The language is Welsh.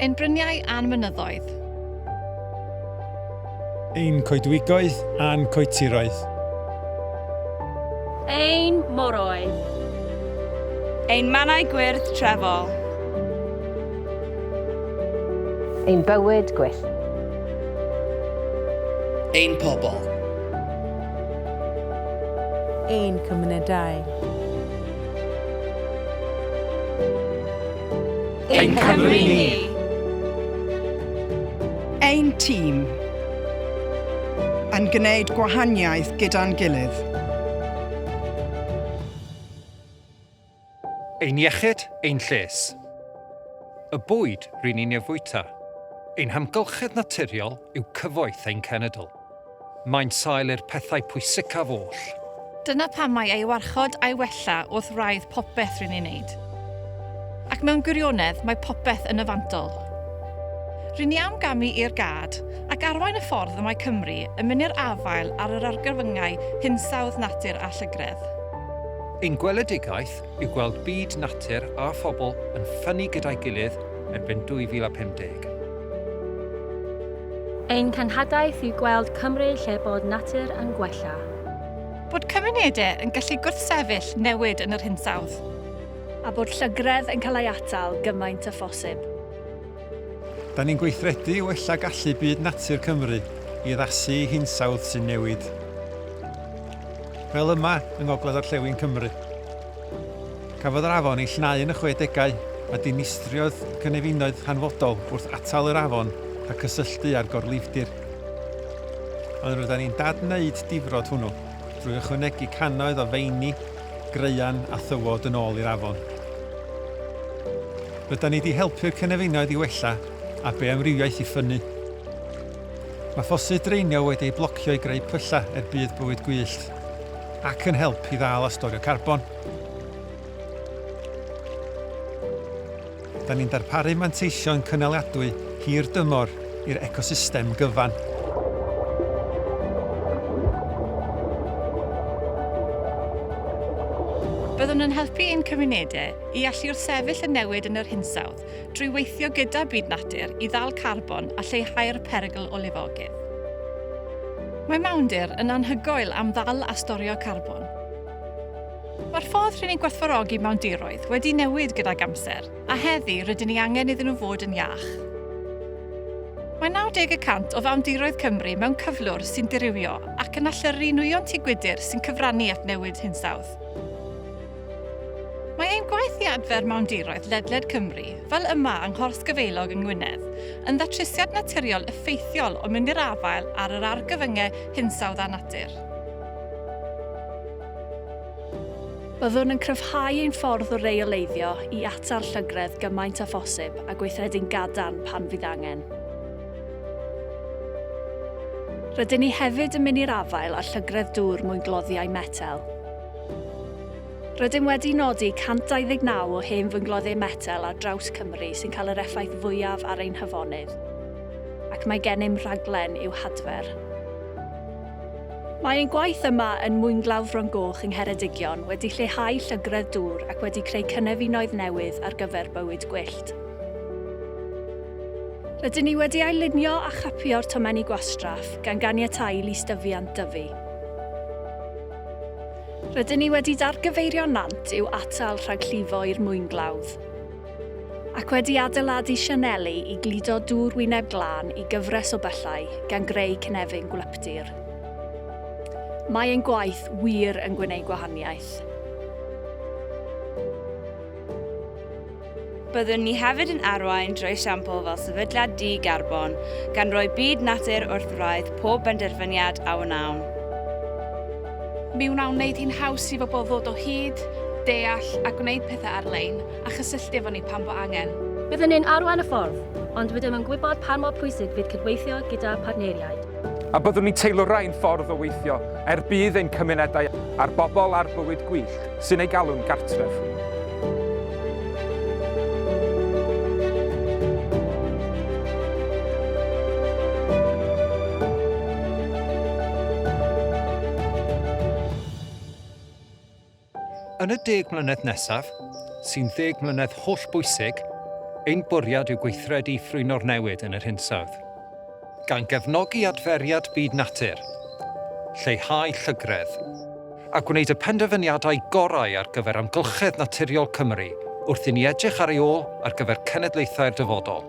Ein bryniau a'n mynyddoedd. Ein coedwigoedd a'n coetiroedd. Ein moroedd. Ein mannau gwyrdd trefol. Ein bywyd gwyllt. Ein pobl. Ein cymunedau. Ein Cymru ni. Ein tîm. Yn gwneud gwahaniaeth gyda'n gilydd. Ein iechyd, ein lles. Y bwyd rydyn ni'n ei fwyta. Ein hamgylchedd naturiol yw cyfoeth ein cenedl. Mae'n sail i'r pethau pwysicaf oll. Dyna pam mae ei warchod a'i wella wrth raidd popeth rydyn ni'n neud. Ac mewn gwirionedd mae popeth yn yfantol. Rydyn ni am gamu i'r gad ac arwain y ffordd y mae Cymru yn mynd i'r afael ar yr argyfyngau hinsawdd natur a llygredd. Ein gweledigaeth yw gweld Byd Natur a Phobl yn ffynnu gyda'i gilydd erbyn 2050. Ein cenhadaeth yw gweld Cymru lle bod natur yn gwella. Bod cymunedau yn gallu gwrthsefyll newid yn yr hinsawdd. A bod llygredd yn cael ei atal gymaint â phosib. Da ni'n gweithredu wella gallu Byd Natur Cymru i addasu hinsawdd sy'n newid. Fel yma yng ngogledd-orllewin Cymru. Cafodd yr afon ei llnau yn y 60au a dinistriodd cynefinoedd hanfodol wrth atal yr afon a cysylltu ar gorlifdir. Ond rydyn ni'n dadwneud difrod hwnnw drwy ychwanegu cannoedd o feini, graean a thywod yn ôl i'r afon. Rydyn ni wedi helpu'r cynefinoedd i wella a beamrywiaeth i ffynnu. Mae ffosydd dreinio wedi ei blocio i greu pylla bydd bywyd gwyllt ac yn help i ddal a storio carbon. Da ni'n darparu manteision cynaliadwy hir dymor i'r ecosystem gyfan. Byddwn yn helpu ein cymunedau i allu'r sefyll yn newid yn yr hinsawdd drwy weithio gyda Byd Natur i ddal carbon a lleihau'r perygl o lifogydd. Mae mewndir yn anhygoel am ddal a storio carbon. Mae'r ffordd rydyn ni'n gwerthfawrogi mewndiroedd wedi newid gydag amser, a heddi rydyn ni angen iddyn nhw fod yn iach. Mae 90% o fewndiroedd Cymru mewn cyflwr sy'n dirywio ac yn allyru nwyon tŷ gwydyr sy'n cyfrannu at newid hinsawdd. Mae ein gwaith i adfer mewndiroedd ledled Cymru, fel yma yng Nghors Gyfeilog yng Ngwynedd, yn ddatrysiad naturiol effeithiol o mynd i'r afael ar yr argyfyngau hinsawdd a natur. Byddwn yn cryfhau ein ffordd o reoleiddio i atal llygredd gymaint â phosib a gweithredu'n gadarn pan fydd angen. Rydyn ni hefyd yn mynd i'r afael ar llygredd dŵr mwyn gloddiau metel. Rydym wedi nodi 129 o hen fyngloddiau metel ar draws Cymru sy'n cael yr effaith fwyaf ar ein hyfonydd, ac mae gennym rhaglen i'w hadfer. Mae ein gwaith yma yn Mwynglawdd Frongoch yng Ngheredigion wedi lleihau llygredd dŵr ac wedi creu cynefinoedd newydd ar gyfer bywyd gwyllt. Rydyn ni wedi ailunio a chapio'r tomenni gwastraff gan ganiatáu lystyfiant dyfu. Rydyn ni wedi dargyfeirio nant i'w atal rhag llifo i'r mwynglawdd, ac wedi adeiladu sianeli i gludo dŵr wyneb glân i gyfres o byllau gan greu cynefin gwlypdir. Mae ein gwaith wir yn gwneud gwahaniaeth. Byddwn ni hefyd yn arwain drwy esiampl fel sefydliad di-garbon gan roi Byd Natur wrth wraidd pob benderfyniad a wnawn. Mi wnawn wneud hi'n haws i bobl ddod o hyd, deall a gwneud pethau ar-lein a chysylltu efo ni pan bo angen. Byddwn ni'n arwain y ffordd, ond rydym yn gwybod pa mor pwysig fydd cydweithio gyda partneriaid. A byddwn ni'n teilwr rhain ffordd o weithio bydd ein cymunedau a'r bobl ar bywyd gwyllt sy'n ei galw'n gartref. Yn y 10 mlynedd nesaf, sy'n 10 mlynedd holl bwysig, Ein bwriad yw gweithredu ffrwyno'r newid yn yr hinsawdd. Gan gefnogi adferiad byd natur, lleihau llygredd, a gwneud y penderfyniadau gorau ar gyfer amgylchedd naturiol Cymru wrth i ni edrych ar ei ôl ar gyfer cenedlaethau'r dyfodol.